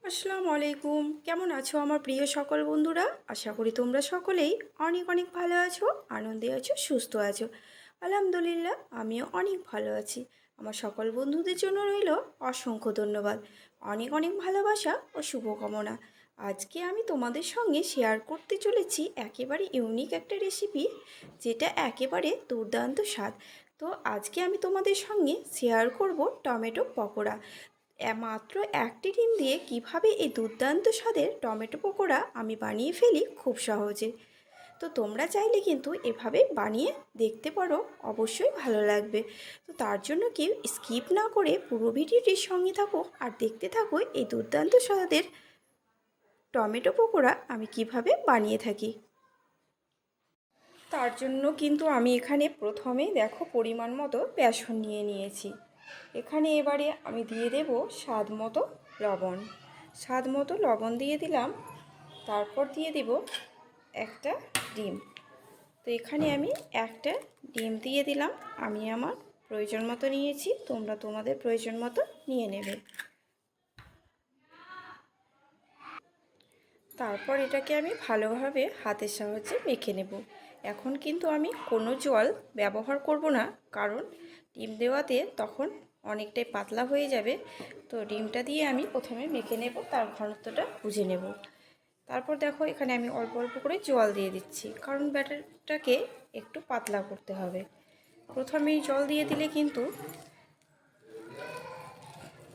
আসসালামু আলাইকুম। কেমন আছো আমার প্রিয় সকল বন্ধুরা? আশা করি তোমরা সকলেই অনেক অনেক ভালো আছো, আনন্দে আছো, সুস্থ আছো। আলহামদুলিল্লাহ আমিও অনেক ভালো আছি। আমার সকল বন্ধুদের জন্য রইল অসংখ্য ধন্যবাদ, অনেক অনেক ভালোবাসা ও শুভকামনা। আজকে আমি তোমাদের সঙ্গে শেয়ার করতে চলেছি একেবারে ইউনিক একটা রেসিপি, যেটা একেবারে দুর্দান্ত স্বাদ। তো আজকে আমি তোমাদের সঙ্গে শেয়ার করব টমেটো পকোড়া। মাত্র একটি ডিম দিয়ে কিভাবে এই দুর্দান্ত স্বাদের টমেটো পকোড়া আমি বানিয়ে ফেলি খুব সহজে। তো তোমরা চাইলে কিন্তু এভাবে বানিয়ে দেখতে পারো, অবশ্যই ভালো লাগবে। তো তার জন্য কি স্কিপ না করে পুরো ভিডিওটির সঙ্গে থাকো আর দেখতে থাকো এই দুর্দান্ত স্বাদের টমেটো পকোড়া আমি কিভাবে বানিয়ে থাকি। তার জন্য কিন্তু আমি এখানে প্রথমেই দেখো পরিমাণ মতো বেসন নিয়ে নিয়েছি। এখানে এবারে আমি দিয়ে দেব স্বাদ মতো লবণ। স্বাদ মতো লবণ দিয়ে দিলাম। তারপর দিয়ে দেব একটা ডিম। তো এখানে আমি একটা ডিম দিয়ে দিলাম। আমি আমার প্রয়োজন মতো নিয়েছি, তোমরা তোমাদের প্রয়োজন মতো নিয়ে নেবে। তারপর এটাকে আমি ভালোভাবে হাতের সাহায্যে মেখে নেব। এখন কিন্তু আমি কোনো জল ব্যবহার করব না, কারণ ডিম দেওয়াতে তখন অনেকটাই পাতলা হয়ে যাবে। তো ডিমটা দিয়ে আমি প্রথমে মেখে নেব, তার ঘনত্বটা বুঝে নেব। তারপর দেখো এখানে আমি অল্প অল্প করে জল দিয়ে দিচ্ছি, কারণ ব্যাটারটাকে একটু পাতলা করতে হবে। প্রথমেই জল দিয়ে দিলে কিন্তু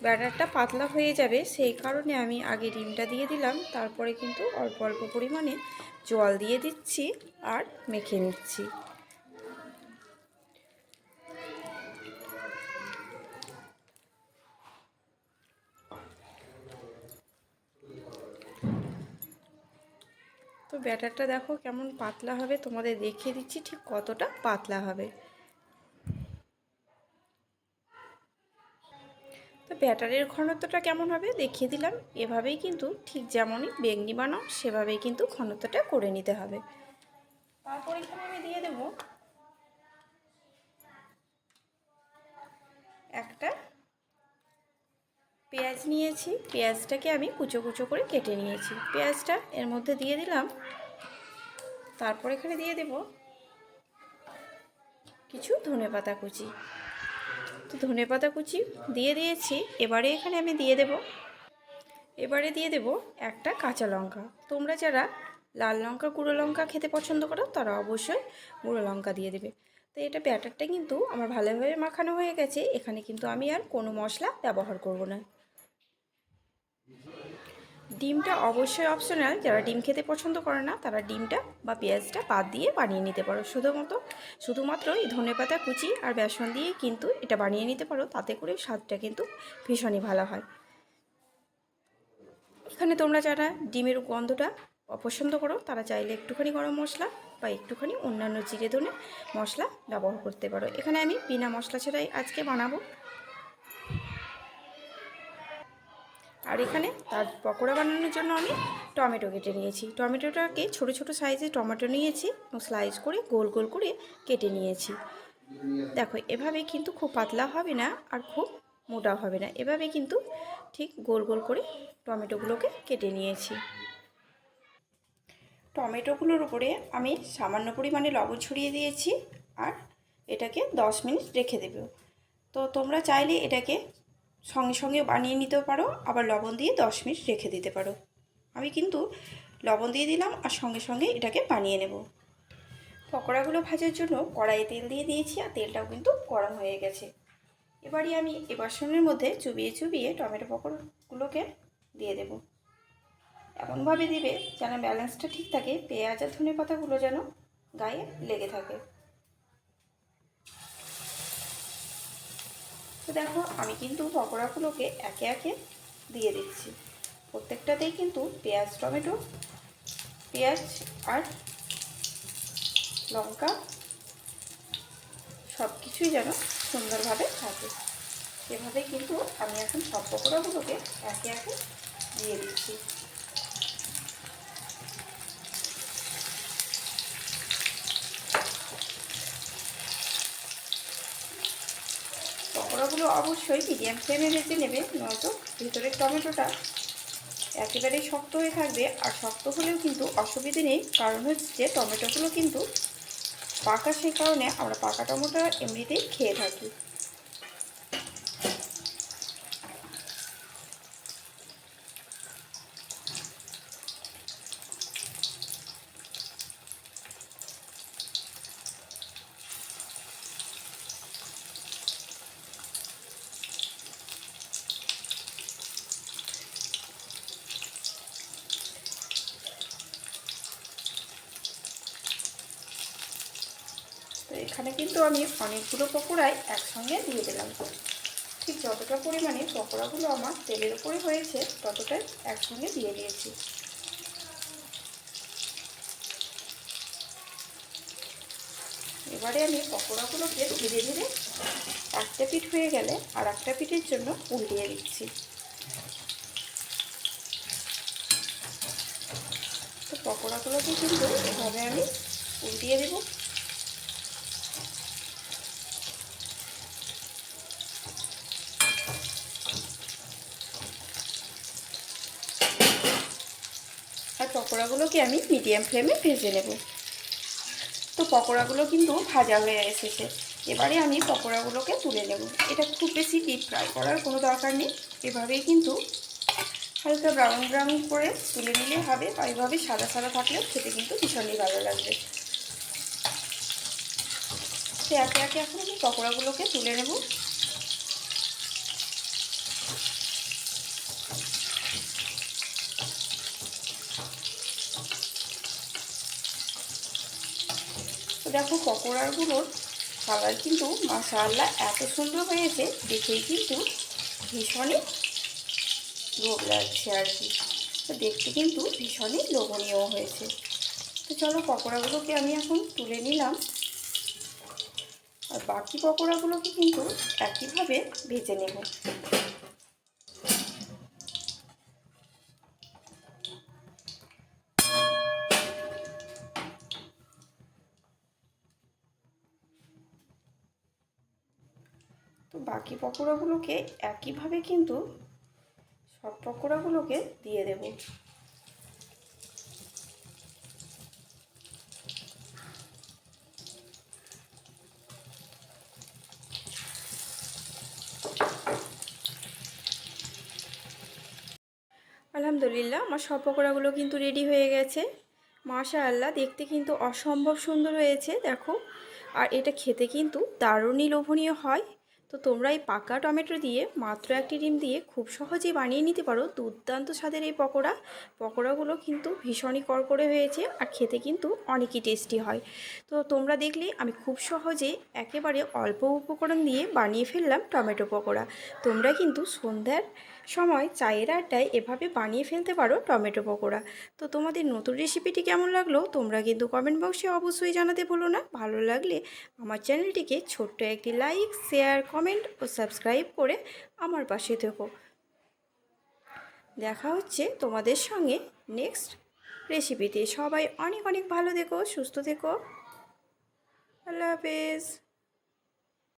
ব্যাটারটা পাতলা হয়ে যাবে, সেই কারণে আমি আগে ডিমটা দিয়ে দিলাম, তারপরে কিন্তু অল্প অল্প পরিমাণে জল দিয়ে দিচ্ছি আর মেখে নিচ্ছি। তো ব্যাটারটা দেখো কেমন পাতলা হবে, তোমাদের দেখিয়ে দিচ্ছি ঠিক কতটা পাতলা হবে। তো ব্যাটারের ঘনত্বটা কেমন হবে দেখিয়ে দিলাম। এভাবেই কিন্তু ঠিক যেমনই বেগনি বানাও সেভাবেই কিন্তু ঘনত্বটা করে নিতে হবে। তারপর এখানে আমি দিয়ে দেব একটা পেঁয়াজ নিয়েছি। পেঁয়াজটাকে আমি কুচো কুচো করে কেটে নিয়েছি। পেঁয়াজটা এর মধ্যে দিয়ে দিলাম। তারপর এখানে দিয়ে দেব কিছু ধনেপাতা কুচি। তো ধনেপাতা কুচি দিয়ে দিয়েছি। এবারে এখানে আমি দিয়ে দেব একটা কাঁচা লঙ্কা। তোমরা যারা লাল লঙ্কা গুঁড়ো লঙ্কা খেতে পছন্দ করো তারা অবশ্যই গুঁড়ো লঙ্কা দিয়ে দেবে। তো এটা ব্যাটারটা কিন্তু আমার ভালোভাবে মাখানো হয়ে গেছে। এখানে কিন্তু আমি আর কোনো মশলা ব্যবহার করব না। ডিমটা অবশ্যই অপশনাল, যারা ডিম খেতে পছন্দ করে না তারা ডিমটা বা পেঁয়াজটা বাদ দিয়ে বানিয়ে নিতে পারো। শুধুমাত্র এই ধনেপাতা কুচি আর বেসন দিয়ে কিন্তু এটা বানিয়ে নিতে পারো, তাতে করে স্বাদটা কিন্তু ভীষণই ভালো হয়। এখানে তোমরা যারা ডিমের গন্ধটা অপছন্দ করো তারা চাইলে একটুখানি গরম মশলা বা একটুখানি অন্যান্য জিরে ধনে মশলা ব্যবহার করতে পারো। এখানে আমি বিনা মশলা ছাড়াই আজকে বানাবো। আর এখানে তার পকোড়া বানানোর জন্য আমি টমেটো কেটে নিয়েছি। টমেটোটাকে ছোট ছোট সাইজে টমেটো নিয়েছি এবং স্লাইস করে গোল গোল করে কেটে নিয়েছি। দেখো এভাবে কিন্তু খুব পাতলা হবে না আর খুব মোটা হবে না, এভাবে কিন্তু ঠিক গোল গোল করে টমেটোগুলোকে কেটে নিয়েছি। টমেটোগুলোর উপরে আমি সামান্য পরিমাণে লবণ ছড়িয়ে দিয়েছি আর এটাকে 10 মিনিট রেখে দেব। তো তোমরা চাইলে এটাকে সঙ্গে সঙ্গে বানিয়ে নিতেও পারো, আবার লবণ দিয়ে 10 মিনিট রেখে দিতে পারো। আমি কিন্তু লবণ দিয়ে দিলাম আর সঙ্গে সঙ্গে এটাকে বানিয়ে নেব। পকোড়াগুলো ভাজার জন্য কড়াইয়ে তেল দিয়ে দিয়েছি আর তেলটাও কিন্তু গরম হয়ে গেছে। এবারে আমি এ বাসনের মধ্যে চুবিয়ে চুবিয়ে টমেটো পকোড়াগুলোকে দিয়ে দেব। এমনভাবে দিবে যেন ব্যালেন্সটা ঠিক থাকে, পেঁয়াজ আর ধনে পাতাগুলো যেন গায়ে লেগে থাকে। তো দেখো আমি কিন্তু পকোড়াগুলোকে একে একে দিয়ে দিচ্ছি। প্রত্যেকটাতেই কিন্তু পেঁয়াজ আর লঙ্কা সব কিছুই যেন সুন্দরভাবে থাকে, এভাবে কিন্তু আমি এখন সব পকোড়াগুলোকে একে একে দিয়ে দিচ্ছি। পকোড়াগুলো অবশ্যই মিডিয়াম ফ্লেমে ভেজে নেবে, নয়তো ভিতরের টমেটোটা একেবারেই শক্ত হয়ে থাকবে। আর শক্ত হলেও কিন্তু অসুবিধে নেই, কারণ হচ্ছে টমেটোগুলো কিন্তু পাকা, সেই কারণে আমরা পাকা টমেটো এমনিতেই খেয়ে থাকি। তো এখানে কিন্তু আমি অনেকগুলো পকোড়াই একসঙ্গে দিয়ে দিলাম। ঠিক যতটা পরিমাণে পকোড়াগুলো আমার তেলের উপরে হয়েছে ততটাই একসঙ্গে দিয়ে দিয়েছি। এবারে আমি পকোড়াগুলোকে ধীরে ধীরে একটা পিঠ হয়ে গেলে আর একটা পিঠের জন্য উল্টিয়ে দিচ্ছি। তো পকোড়াগুলোকে কিন্তু এভাবে আমি উল্টিয়ে দেব। আর পকোড়াগুলোকে আমি মিডিয়াম ফ্লেমে ভেজে নেব। তো পকোড়াগুলো কিন্তু ভাজা হয়ে এসেছে। এবারে আমি পকোড়াগুলোকে তুলে নেব। এটা খুব বেশি ডিপ ফ্রাই করার কোনো দরকার নেই, এভাবেই কিন্তু হালকা ব্রাউন ব্রাউন করে তুলে নিলে হবে। বা এইভাবে সাদা সাদা থাকলে খেতে কিন্তু ভীষণই ভালো লাগবে। তো একে একে এখন আমি পকোড়াগুলোকে তুলে নেব। তো দেখো পকোড়াগুলোর কালার কিন্তু মাশাআল্লাহ এত সুন্দর হয়েছে, দেখেই কিন্তু ভীষণই লোভ লাগছে আর কি। তো দেখতে কিন্তু ভীষণই লোভনীয় হয়েছে। তো চলো পকোড়াগুলোকে আমি এখন তুলে নিলাম। আর বাকি পকোড়াগুলোকে কিন্তু একইভাবে ভেজে নেব। তো বাকি পকোড়াগুলোকে একইভাবে কিন্তু সব পকোড়াগুলোকে দিয়ে দেব। আলহামদুলিল্লাহ আমার সব পকোড়াগুলো কিন্তু রেডি হয়ে গেছে। মাশাআল্লাহ দেখতে কিন্তু অসম্ভব সুন্দর হয়েছে দেখো। আর এটা খেতে কিন্তু দারুণই লোভনীয় হয়। তো তোমরা এই পাকা টমেটো দিয়ে মাত্র একটি ডিম দিয়ে খুব সহজেই বানিয়ে নিতে পারো দুর্দান্ত স্বাদের এই পকোড়াগুলো কিন্তু ভীষণই কড়কড়ে হয়েছে আর খেতে কিন্তু অনেকই টেস্টি হয়। তো তোমরা দেখলে আমি খুব সহজে একেবারে অল্প উপকরণ দিয়ে বানিয়ে ফেললাম টমেটো পকোড়া। তোমরা কিন্তু সন্ধ্যার সময় চায়ের আড্ডায় এভাবে বানিয়ে ফেলতে পারো টমেটো পকোড়া। তো তোমাদের নতুন রেসিপিটি কেমন লাগলো তোমরা কিন্তু কমেন্ট বক্সে অবশ্যই জানাতে ভুলো না। ভালো লাগলে আমার চ্যানেলটিকে ছোট্ট একটি লাইক, শেয়ার, কমেন্ট ও সাবস্ক্রাইব করে আমার পাশে থেকো। দেখা হচ্ছে তোমাদের সঙ্গে নেক্সট রেসিপিতে। সবাই অনেক অনেক ভালো থেকো, সুস্থ থেকো। আল্লাহ হাফেজ।